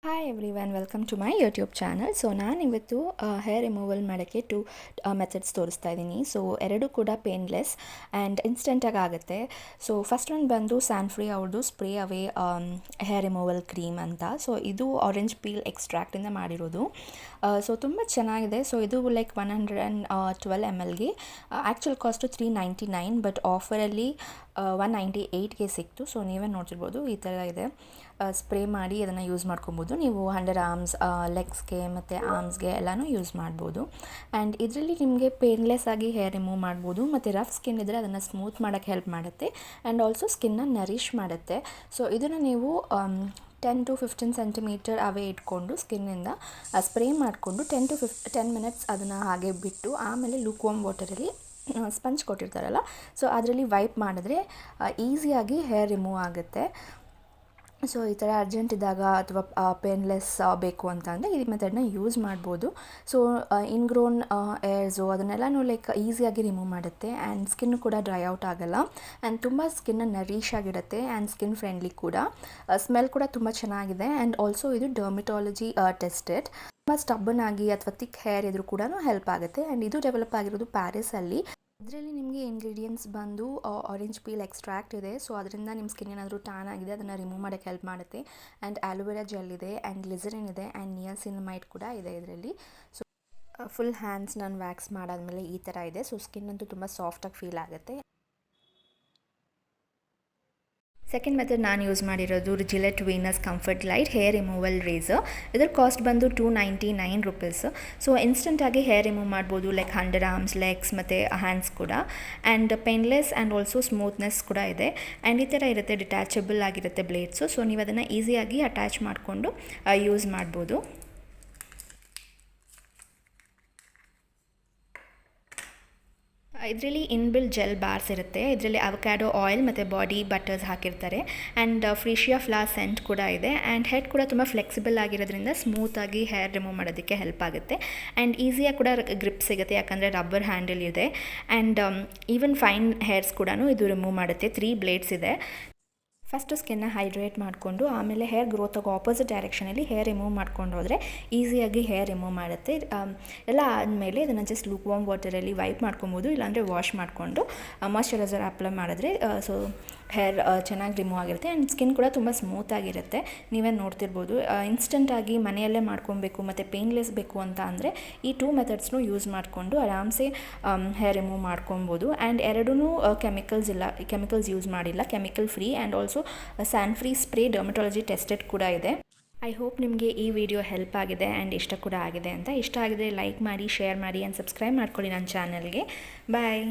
Hi everyone, welcome to my YouTube channel. So ನಾನಿವತ್ತು hair removal ಮಾಡೋಕ್ಕೆ two methods ತೋರಿಸ್ತಾ ಇದ್ದೀನಿ. ಸೊ ಎರಡೂ ಕೂಡ ಪೇನ್ಲೆಸ್ ಆ್ಯಂಡ್ ಇನ್ಸ್ಟೆಂಟಾಗಿ ಆಗುತ್ತೆ. ಸೊ ಫಸ್ಟ್ ಒಂದು ಬಂದು ಸ್ಯಾನ್ಫ್ರೀ ಅವ್ರದ್ದು ಸ್ಪ್ರೇ ಅವೇ ಹೇರ್ ರಿಮೂವಲ್ ಕ್ರೀಮ್ ಅಂತ. ಸೊ ಇದು ಆರೆಂಜ್ ಪೀಲ್ ಎಕ್ಸ್ಟ್ರಾಕ್ಟಿಂದ ಮಾಡಿರೋದು. ಸೊ ತುಂಬ ಚೆನ್ನಾಗಿದೆ. ಸೊ ಇದು ಲೈಕ್ 112 mlಗೆ ಆ್ಯಕ್ಚುಲ್ ಕಾಸ್ಟು $399, ಬಟ್ ಆಫರಲ್ಲಿ 198ಗೆ ಸಿಕ್ತು. ಸೊ ನೀವೇ ನೋಡ್ತಿರ್ಬೋದು, ಈ ಥರ ಇದೆ. ಸ್ಪ್ರೇ ಮಾಡಿ ಅದನ್ನು ಯೂಸ್ ಮಾಡ್ಕೊಬೋದು. ನೀವು ಅಂಡರ್ ಆರ್ಮ್ಸ್, ಲೆಗ್ಸ್ಗೆ ಮತ್ತು ಆರ್ಮ್ಸ್ಗೆ ಎಲ್ಲನೂ ಯೂಸ್ ಮಾಡ್ಬೋದು. ಆ್ಯಂಡ್ ಇದರಲ್ಲಿ ನಿಮಗೆ ಪೇನ್ಲೆಸ್ ಆಗಿ ಹೇರ್ ರಿಮೂವ್ ಮಾಡ್ಬೋದು. ಮತ್ತು ರಫ್ ಸ್ಕಿನ್ ಇದ್ದರೆ ಅದನ್ನು ಸ್ಮೂತ್ ಮಾಡೋಕ್ಕೆ ಹೆಲ್ಪ್ ಮಾಡುತ್ತೆ. ಆ್ಯಂಡ್ ಆಲ್ಸೋ ಸ್ಕಿನ್ನ ನರಿಷ್ ಮಾಡುತ್ತೆ. ಸೊ ಇದನ್ನು ನೀವು 10 to 15 ಸೆಂಟಿಮೀಟರ್ ಅವೇ ಇಟ್ಕೊಂಡು ಸ್ಕಿನ್ನಿಂದ ಸ್ಪ್ರೇ ಮಾಡಿಕೊಂಡು 10 ಮಿನಿಟ್ಸ್ ಅದನ್ನು ಹಾಗೆ ಬಿಟ್ಟು ಆಮೇಲೆ ಲೂಕ್ ವಾರ್ಮ್ ವಾಟರಲ್ಲಿ ಸ್ಪಂಜ್ ಕೊಟ್ಟಿರ್ತಾರಲ್ಲ, ಸೊ ಅದರಲ್ಲಿ ವೈಪ್ ಮಾಡಿದ್ರೆ ಈಸಿಯಾಗಿ ಹೇರ್ ರಿಮೂವ್ ಆಗುತ್ತೆ. ಸೊ ಈ ಥರ ಅರ್ಜೆಂಟ್ ಇದ್ದಾಗ ಅಥವಾ ಪೇನ್ಲೆಸ್ ಬೇಕು ಅಂತ ಅಂದರೆ ಈ ಮೆಥಡ್ನ ಯೂಸ್ ಮಾಡ್ಬೋದು. ಸೊ ಇನ್ಗ್ರೋನ್ ಏರ್ಸು ಅದನ್ನೆಲ್ಲನೂ ಲೈಕ್ ಈಸಿಯಾಗಿ ರಿಮೂವ್ ಮಾಡುತ್ತೆ. ಆ್ಯಂಡ್ ಸ್ಕಿನ್ನು ಕೂಡ ಡ್ರೈ ಔಟ್ ಆಗೋಲ್ಲ. ಆ್ಯಂಡ್ ತುಂಬ ಸ್ಕಿನ್ನ ನರಿಷ್ ಆಗಿರುತ್ತೆ ಆ್ಯಂಡ್ ಸ್ಕಿನ್ ಫ್ರೆಂಡ್ಲಿ ಕೂಡ. ಸ್ಮೆಲ್ ಕೂಡ ತುಂಬ ಚೆನ್ನಾಗಿದೆ. ಆ್ಯಂಡ್ ಆಲ್ಸೋ ಇದು ಡರ್ಮಿಟಾಲಜಿ ಟೆಸ್ಟೆಡ್. ತುಂಬ ಸ್ಟಬ್ಬನ್ ಆಗಿ ಅಥವಾ ಥಿಕ್ ಹೇರ್ ಇದ್ರೂ ಕೂಡ ಹೆಲ್ಪ್ ಆಗುತ್ತೆ. ಆ್ಯಂಡ್ ಇದು ಡೆವಲಪ್ ಆಗಿರೋದು ಪ್ಯಾರಿಸಲ್ಲಿ. ಇದರಲ್ಲಿ ನಿಮಗೆ ಇಂಗ್ರೀಡಿಯೆಂಟ್ಸ್ ಬಂದು ಆರೆಂಜ್ ಪೀಲ್ ಎಕ್ಸ್ಟ್ರಾಕ್ಟ್ ಇದೆ. ಸೊ ಅದರಿಂದ ನಿಮ್ಮ ಸ್ಕಿನ್ ಏನಾದರೂ ಟ್ಯಾನ್ ಆಗಿದೆ ಅದನ್ನು ರಿಮೂವ್ ಮಾಡೋಕ್ಕೆ ಹೆಲ್ಪ್ ಮಾಡುತ್ತೆ. ಆ್ಯಂಡ್ ಆಲೋವೆರಾ ಜೆಲ್ ಇದೆ, ಆ್ಯಂಡ್ ಗ್ಲಿಸರಿನ್ ಇದೆ, ಆ್ಯಂಡ್ ನಿಯಾಸಿನಮೈಡ್ ಕೂಡ ಇದೆ ಇದರಲ್ಲಿ. ಸೊ ಫುಲ್ ಹ್ಯಾಂಡ್ಸ್ ನಾನು ವ್ಯಾಕ್ಸ್ ಮಾಡಾದ್ಮೇಲೆ ಈ ಥರ ಇದೆ. ಸೊ ಸ್ಕಿನ್ ಅಂತೂ ತುಂಬ ಸಾಫ್ಟಾಗಿ ಫೀಲ್ ಆಗುತ್ತೆ. ಸೆಕೆಂಡ್ ಮೆಥಡ್ ನಾನು ಯೂಸ್ ಮಾಡಿರೋದು Gillette Venus comfort light hair removal razor. ಇದರ ಕಾಸ್ಟ್ ಬಂದು $299. ಸೊ ಇನ್ಸ್ಟೆಂಟಾಗಿ ಹೇರ್ ರಿಮೂವ್ ಮಾಡ್ಬೋದು, ಲೈಕ್ ಅಂಡರ್ ಆರ್ಮ್ಸ್, ಲೆಗ್ಸ್ ಮತ್ತು ಹ್ಯಾಂಡ್ಸ್ ಕೂಡ. And painless and also smoothness ಕೂಡ ಇದೆ. ಆ್ಯಂಡ್ ಈ ಥರ ಇರುತ್ತೆ, ಡಿಟ್ಯಾಚಬಲ್ ಆಗಿರುತ್ತೆ ಬ್ಲೇಡ್ಸು. ಸೊ ನೀವು ಅದನ್ನು ಈಸಿಯಾಗಿ ಅಟ್ಯಾಚ್ ಮಾಡಿಕೊಂಡು ಯೂಸ್ ಮಾಡ್ಬೋದು. ಇದರಲ್ಲಿ ಇನ್ಬಿಲ್ಟ್ ಜೆಲ್ ಬಾರ್ಸ್ ಇರುತ್ತೆ. ಇದರಲ್ಲಿ ಅವಕ್ಯಾಡೋ ಆಯಿಲ್ ಮತ್ತು ಬಾಡಿ ಬಟರ್ಸ್ ಹಾಕಿರ್ತಾರೆ. ಆ್ಯಂಡ್ ಫ್ರೀಶಿಯಾ ಫ್ಲವರ್ ಸೆಂಟ್ ಕೂಡ ಇದೆ. ಆ್ಯಂಡ್ ಹೆಡ್ ಕೂಡ ತುಂಬ ಫ್ಲೆಕ್ಸಿಬಲ್ ಆಗಿರೋದ್ರಿಂದ ಸ್ಮೂತಾಗಿ ಹೇರ್ ರಿಮೂವ್ ಮಾಡೋದಕ್ಕೆ ಹೆಲ್ಪ್ ಆಗುತ್ತೆ. ಆ್ಯಂಡ್ ಈಸಿಯಾಗಿ ಕೂಡ ಗ್ರಿಪ್ ಸಿಗುತ್ತೆ, ಯಾಕಂದರೆ ರಬ್ಬರ್ ಹ್ಯಾಂಡಲ್ ಇದೆ. ಆ್ಯಂಡ್ ಈವನ್ ಫೈನ್ ಹೇರ್ಸ್ ಕೂಡ ಇದು ರಿಮೂವ್ ಮಾಡುತ್ತೆ. 3 ಬ್ಲೇಡ್ಸ್ ಇದೆ. ಫಸ್ಟು ಸ್ಕಿನ್ನ ಹೈಡ್ರೇಟ್ ಮಾಡಿಕೊಂಡು ಆಮೇಲೆ ಹೇರ್ ಗ್ರೋತಾಗಿ ಆಪೋಸಿಟ್ ಡೈರೆಕ್ಷನಲ್ಲಿ ಹೇರ್ ರಿಮೂವ್ ಮಾಡ್ಕೊಂಡು ಹೋದರೆ ಈಸಿಯಾಗಿ ಹೇರ್ ರಿಮೂವ್ ಮಾಡುತ್ತೆ. ಎಲ್ಲ ಆದಮೇಲೆ ಇದನ್ನು ಜಸ್ಟ್ ಲೂಕ್ ವಾರ್ಮ್ ವಾಟರಲ್ಲಿ ವೈಪ್ ಮಾಡ್ಕೊಬೋದು, ಇಲ್ಲಾಂದರೆ ವಾಶ್ ಮಾಡಿಕೊಂಡು ಮಾಯ್ಶ್ಚರೈಸರ್ ಅಪ್ಲೈ ಮಾಡಿದ್ರೆ ಸೊ ಹೇರ್ ಚೆನ್ನಾಗಿ ರಿಮೂವ್ ಆಗಿರುತ್ತೆ. ಆ್ಯಂಡ್ ಸ್ಕಿನ್ ಕೂಡ ತುಂಬ ಸ್ಮೂತಾಗಿರುತ್ತೆ. ನೀವೇ ನೋಡ್ತಿರ್ಬೋದು. ಇನ್ಸ್ಟೆಂಟಾಗಿ ಮನೆಯಲ್ಲೇ ಮಾಡ್ಕೊಬೇಕು ಮತ್ತು ಪೇನ್ಲೆಸ್ ಬೇಕು ಅಂತ ಅಂದರೆ ಈ 2 ಮೆಥಡ್ಸ್ನು ಯೂಸ್ ಮಾಡಿಕೊಂಡು ಆರಾಮ್ಸೆ ಹೇರ್ ರಿಮೂವ್ ಮಾಡ್ಕೊಬೋದು. ಆ್ಯಂಡ್ ಎರಡೂ ಕೆಮಿಕಲ್ಸ್ ಯೂಸ್ ಮಾಡಿಲ್ಲ, ಕೆಮಿಕಲ್ ಫ್ರೀ. ಆ್ಯಂಡ್ ಆಲ್ಸೋ ಸ್ಯಾನ್ಫ್ರೀ ಸ್ಪ್ರೇ ಡರ್ಮಟಾಲಜಿ ಟೆಸ್ಟೆಡ್ ಕೂಡ ಇದೆ. ಐ ಹೋಪ್ ನಿಮಗೆ ಈ ವಿಡಿಯೋ ಹೆಲ್ಪ್ ಆಗಿದೆ ಆ್ಯಂಡ್ ಇಷ್ಟ ಕೂಡ ಆಗಿದೆ ಅಂತ. ಇಷ್ಟ ಆಗಿದ್ರೆ ಲೈಕ್ ಮಾಡಿ, ಶೇರ್ ಮಾಡಿ ಆ್ಯಂಡ್ ಸಬ್ಸ್ಕ್ರೈಬ್ ಮಾಡ್ಕೊಳ್ಳಿ ನನ್ನ ಚಾನಲ್ಗೆ. ಬಾಯ್.